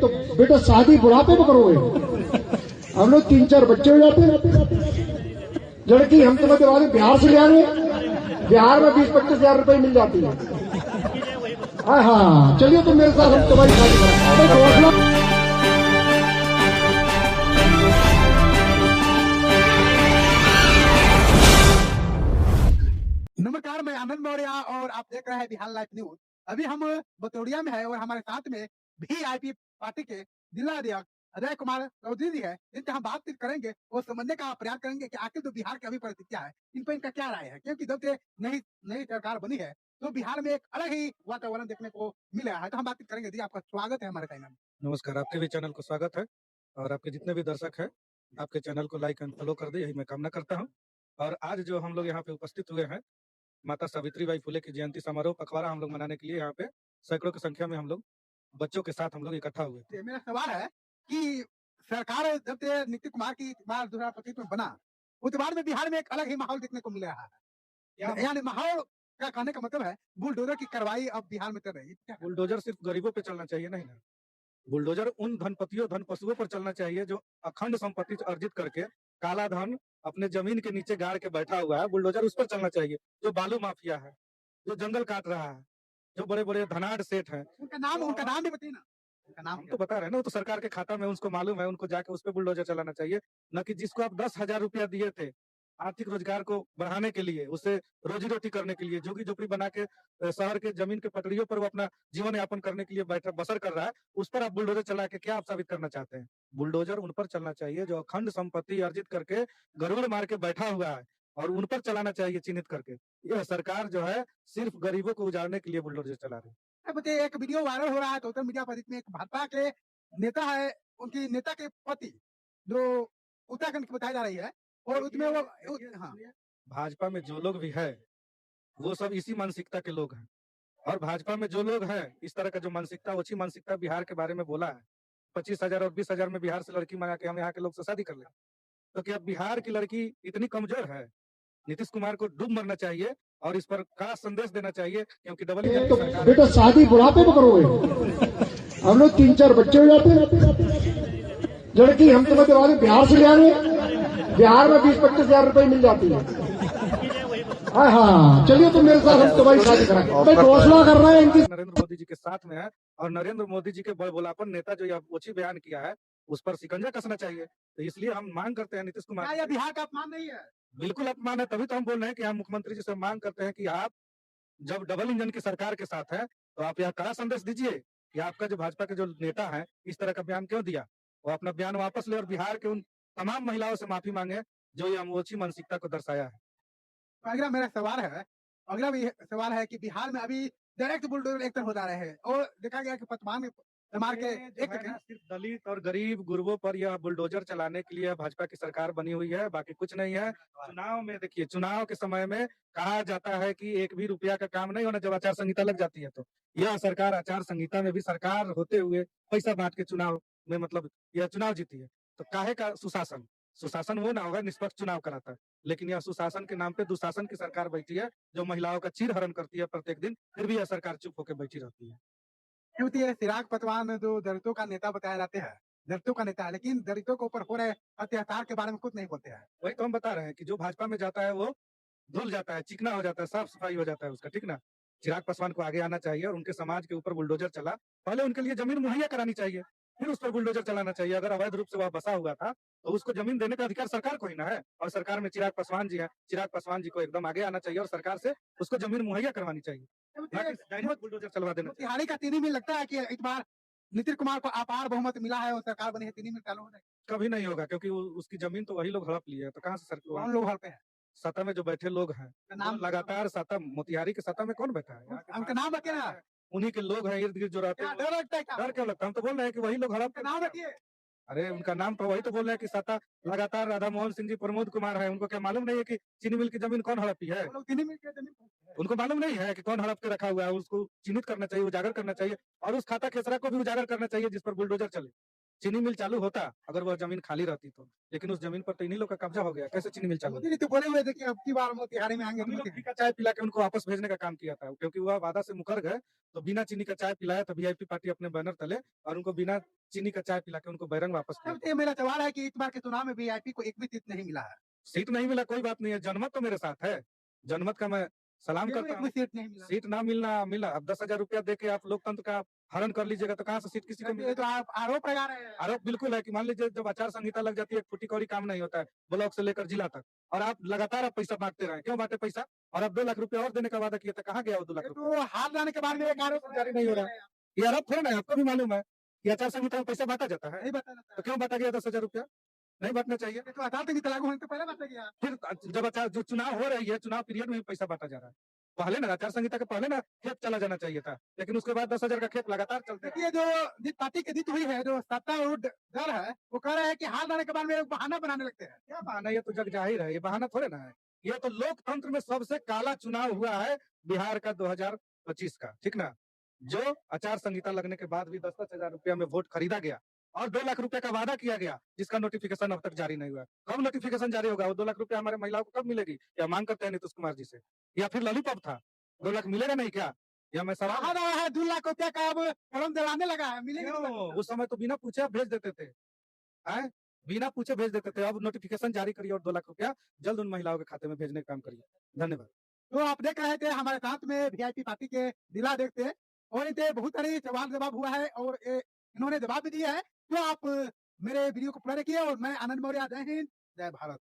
तो बेटा शादी बुढ़ापे में करोगे। हम लोग 3-4 बच्चे हो जाते हैं। लड़की हम तुम्हें दिवा दें, बिहार से ले आएंगे, बिहार में 20-25 हजार रुपए मिल जाती है। हाँ हाँ, चलिए तुम मेरे साथ, हम तुम्हारी शादी कराएंगे। नमस्कार, मैं आनंद मौर्य और आप देख रहे हैं बिहार लाइव न्यूज। अभी हम बतौड़िया में है और हमारे साथ में वीआईपी पार्टी के जिला अध्यक्ष अजय कुमार चौधरी जी है, जिनसे हम बातचीत करेंगे और समझने का प्रयास करेंगे कि आखिर जो बिहार की अभी परिस्थिति क्या है, इन पर इनका क्या राय है। क्योंकि जब से नई नई सरकार बनी है तो बिहार में एक अलग ही वातावरण देखने को मिला है। तो हम बातचीत करेंगे। जी, आपका स्वागत है हमारे चैनल में। नमस्कार, आपके भी चैनल को स्वागत है और आपके जितने भी दर्शक हैं, आपके चैनल को लाइक एंड फॉलो कर दे, यही मैं कामना करता हूं। और आज जो हम लोग यहाँ पे उपस्थित हुए हैं, माता सावित्रीबाई फुले की जयंती समारोह पखवाड़ा हम लोग मनाने के लिए यहाँ पे सैकड़ों की संख्या में हम लोग बच्चों के साथ हम लोग इकट्ठा हुए थे। मेरा सवाल है कि सरकार जब से नीतीश कुमार की बार 2025 में बना, उसके बाद में बिहार में एक अलग ही माहौल देखने को मिल रहा है। यानी माहौल का कहने का मतलब है बुलडोजर की कार्रवाई अब बिहार में चल रही है। बुलडोजर सिर्फ गरीबों पे चलना चाहिए नहीं ना, बुलडोजर उन धनपतियों धन पशुओं पर चलना चाहिए जो अखंड संपत्ति अर्जित करके काला धन अपने जमीन के नीचे गाड़ के बैठा हुआ है। बुलडोजर उस पर चलना चाहिए जो बालू माफिया है, जो जंगल काट रहा है, जो बड़े बड़े धनाढ़ सेठ हैं। उनका नाम भी बताइए ना। उनका नाम हम तो बता रहे हैं ना, वो तो सरकार के खाता में उसको मालूम है, उनको जाके उस पर बुलडोजर चलाना चाहिए। न कि जिसको आप 10,000 रुपया दिए थे आर्थिक रोजगार को बढ़ाने के लिए, उससे रोजी रोटी करने के लिए, झुग्गी झोपड़ी बना के शहर के जमीन के पटरियों पर वो अपना जीवन यापन करने के लिए बैठा बसर कर रहा है, उस पर आप बुलडोजर चला के क्या आप साबित करना चाहते हैं? बुलडोजर उन पर चलना चाहिए जो अखंड संपत्ति अर्जित करके गरुड़ मार के बैठा हुआ है, और उन पर चलाना चाहिए चिन्हित करके। यह सरकार जो है सिर्फ गरीबों को उजाड़ने के लिए बुलडोजर चला रही है। बताइए, एक वीडियो वायरल हो रहा है सोशल मीडिया पर, जिसमें एक भाजपा के नेता है, उनकी नेता के पति जो उत्तराखंड की बताई जा रही है, और उसमें वो हाँ, भाजपा में जो लोग भी है वो सब इसी मानसिकता के लोग हैं, और भाजपा में जो लोग हैं इस तरह का जो मानसिकता, अच्छी मानसिकता बिहार के बारे में बोला है। 25,000 और 20,000 में बिहार से लड़की मंगा के हम यहाँ के लोग से शादी कर ले, तो क्या बिहार की लड़की इतनी कमजोर है? नीतीश कुमार को डूब मरना चाहिए और इस पर कड़ा संदेश देना चाहिए, क्योंकि डबल इंजन तो की सरकार बेटा शादी बुढ़ापे में करोगे। हम लोग 3-4 बच्चे हो जाते हैं। लड़की हम तुम्हें दिवा दें, बिहार से ले आएंगे, बिहार में 20-25 हजार रुपए मिल जाती है। हाँ हाँ, चलिए तुम मेरे साथ, हम तुम्हारी शादी कराएंगे। भाई घोषणा कर रहे हैं इनकी। नरेंद्र मोदी जी के साथ में है, और नरेंद्र मोदी जी के बड़बोलापन नेता जो यह ओछी बयान किया है उस पर शिकंजा कसना चाहिए। तो इसलिए हम मांग करते हैं नीतीश क्या कुमार, यह बिहार का अपमान नहीं है? बिल्कुल अपमान है। तभी तो हम बोल रहे हैं कि हम मुख्यमंत्री जी से मांग करते हैं कि आप जब डबल इंजन की सरकार के साथ है तो आप यह कड़ा संदेश दीजिए कि आपका जो भाजपा के जो नेता है इस तरह का बयान क्यों दिया, वो अपना बयान वापस ले और बिहार के उन तमाम महिलाओं से माफी मांगे जो ये अमोची मानसिकता को दर्शाया है। अगला भी सवाल है कि बिहार में अभी डायरेक्ट बुलडोजर एक्टर हो जा रहे हैं, और देखा गया कि पतवान मार के एक सिर्फ दलित और गरीब गुरबों पर यह बुलडोजर चलाने के लिए भाजपा की सरकार बनी हुई है, बाकी कुछ नहीं है। चुनाव में देखिए, चुनाव के समय में कहा जाता है कि 1 भी रुपया का काम नहीं होना जब आचार संहिता लग जाती है। तो यह सरकार आचार संहिता में भी सरकार होते हुए पैसा बांट के चुनाव में, मतलब यह चुनाव जीती है। तो काहे का सुशासन? सुशासन वो ना होगा निष्पक्ष चुनाव कराता है, लेकिन यह सुशासन के नाम पे दुशासन की सरकार बैठी है जो महिलाओं का चीर हरण करती है प्रत्येक दिन, फिर भी यह सरकार चुप होकर बैठी रहती है। क्योंकि ये चिराग पासवान जो दलितों का नेता बताया जाते हैं, दलितों का नेता है, लेकिन दलितों के ऊपर हो रहे अत्याचार के बारे में कुछ नहीं बोलते हैं। वही तो हम बता रहे हैं कि जो भाजपा में जाता है वो धुल जाता है, चिकना हो जाता है, साफ सफाई हो जाता है उसका, ठीक ना। चिराग पासवान को आगे आना चाहिए और उनके समाज के ऊपर बुलडोजर चला, पहले उनके लिए जमीन मुहैया करानी चाहिए, फिर उस पर बुलडोजर चलाना चाहिए। अगर अवैध रूप से वह बसा हुआ था तो उसको जमीन देने का अधिकार सरकार को ही ना है, और सरकार में चिराग पासवान जी है। चिराग पासवान जी को एकदम आगे आना चाहिए और सरकार से उसको जमीन मुहैया करवानी चाहिए, ना कि डायरेक्ट बुलडोजर चलवा देना चाहिए। तिहाड़ी का 3 में लगता है कि इस बार नीतीश कुमार को अपार बहुमत मिला है और सरकार बनी है, 3 में चालू हो जाएगी। कभी नहीं होगा, क्योंकि उसकी जमीन तो वही लोग हड़प लिए है, तो कहाँ से सरकार? कौन लोग हड़पे हैं? सत्ता में जो बैठे लोग हैं, नाम लगातार सत्ता, मोतिहारी के सत्ता में कौन बैठा है? उनका नाम रखे ना। उन्हीं के लोग हैं इर्द गिर्द जो रहते क्या हैं। डर लगता है? क्या डर क्यों लगता है? हम तो बोल रहे हैं कि वही लोग हड़प उनका नाम रखिए। अरे उनका नाम तो वही तो बोल रहे हैं कि सत्ता लगातार राधा मोहन सिंह जी, प्रमोद कुमार है, उनको क्या मालूम नहीं है कि चीनी मिल की जमीन कौन हड़पी है? वो लोग 3 मिल के जमीन उनको मालूम नहीं है कि कौन हड़प के रखा हुआ है? उसको चिन्हित करना चाहिए, उजागर करना चाहिए, और उस खाता खेसरा को भी उजागर करना चाहिए जिस पर बुलडोजर चले। चीनी मिल चालू होता अगर वह जमीन खाली रहती तो, लेकिन उस जमीन पर तो इन्हीं लोग का कब्जा हो गया, कैसे चीनी मिल चालू मोदी जी तो बोले हुए थे कि अब की बार मोतिहारी में आएंगे हम लोग मोतिहारी। घी का चाय पिला के उनको वापस भेजने का काम किया था, क्योंकि वह वादा से मुकर गए, तो बिना चीनी का चाय पिलाया तो वीआईपी पार्टी अपने बैनर तले और उनको बिना चीनी का चाय पिला के उनको बैरंग वापस किया। अब ये मेरा सवाल है कि इस बार के चुनाव में वीआईपी को एक भी सीट नहीं मिला है, सीट नहीं मिला कोई बात नहीं है, जनमत तो मेरे साथ है, जनमत का मैं सलाम एक करता भी हूँ। सीट नहीं मिला। सीट ना मिलना मिला, अब 10,000 रुपया दे के आप लोकतंत्र का हरण कर लीजिएगा तो कहाँ से सीट किसी को ये मिलेगा? तो आप आरोप लगा रहे हैं। आरोप बिल्कुल है कि मान लीजिए जब आचार संहिता लग जाती है, फुटी कौड़ी काम नहीं होता है, ब्लॉक से लेकर जिला तक, और आप लगातार आप पैसा बांटते रहे, क्यों बांटे पैसा? और अब 2 लाख रुपया और देने का वादा किया था, कहाँ गया वो 2 लाख ये रुपया? तो हार जाने के बाद में एक आरोप जारी नहीं हो रहा है। ये आरोप थोड़ा ना है, आपको भी मालूम है कि आचार संहिता में पैसा बांटा जाता है, नहीं बताना तो चाहिए। क्यों बांटा गया 10,000 रुपया? नहीं बांटना चाहिए। ये तो आचार संहिता लागू होने से पहले बांटा गया। फिर जब आचार जो चुनाव हो रही है, चुनाव पीरियड में भी पैसा बांटा जा रहा है। पहले ना आचार संहिता के पहले ना खेत चला जाना चाहिए था, लेकिन उसके बाद 10,000 का खेत लगातार चलते रहा। देखिए जो जिस पार्टी की जीत हुई है, जो सत्तारूढ़ दल है, वो कह रहे हैं कि हार जाने के बाद में एक बहाना बनाने लगते हैं। क्या बहाना, ये तो जग जाहिर है, ये बहाना थोड़े ना है। ये तो लोकतंत्र में सबसे काला चुनाव हुआ है बिहार का 2025 का, ठीक ना? जो आचार संहिता लगने के बाद भी 10-10 हजार रुपया में वोट खरीदा गया और 2 लाख रुपए का वादा किया गया, जिसका नोटिफिकेशन अब तक जारी नहीं हुआ। कब नोटिफिकेशन जारी होगा? वो 2 लाख रुपया हमारे महिलाओं को कब मिलेगी? या मांग करते हैं नीतीश कुमार जी से, या फिर लॉलीपॉप था? 2 लाख मिलेगा नहीं क्या? या मैं सवाल कहा रहा है 2 लाख रुपया का अब कलम दिलाने लगा है, मिलेगा नहीं। क्यों? उस समय तो बिना पूछे आप भेज देते थे, हैं? बिना पूछे भेज देते थे। अब नोटिफिकेशन जारी करिए और 2 लाख रुपया जल्द उन महिलाओं के खाते में भेजने का काम करिए। धन्यवाद। तो आप देख रहे थे हमारे साथ में वीआईपी पार्टी के जिला अध्यक्ष थे और इनसे बहुत सारी सवाल जवाब हुआ है और इन्होंने जवाब भी दिया है। तो आप मेरे वीडियो को पूरा देखिए और मैं आनंद मौर्य, जय हिंद, जय भारत।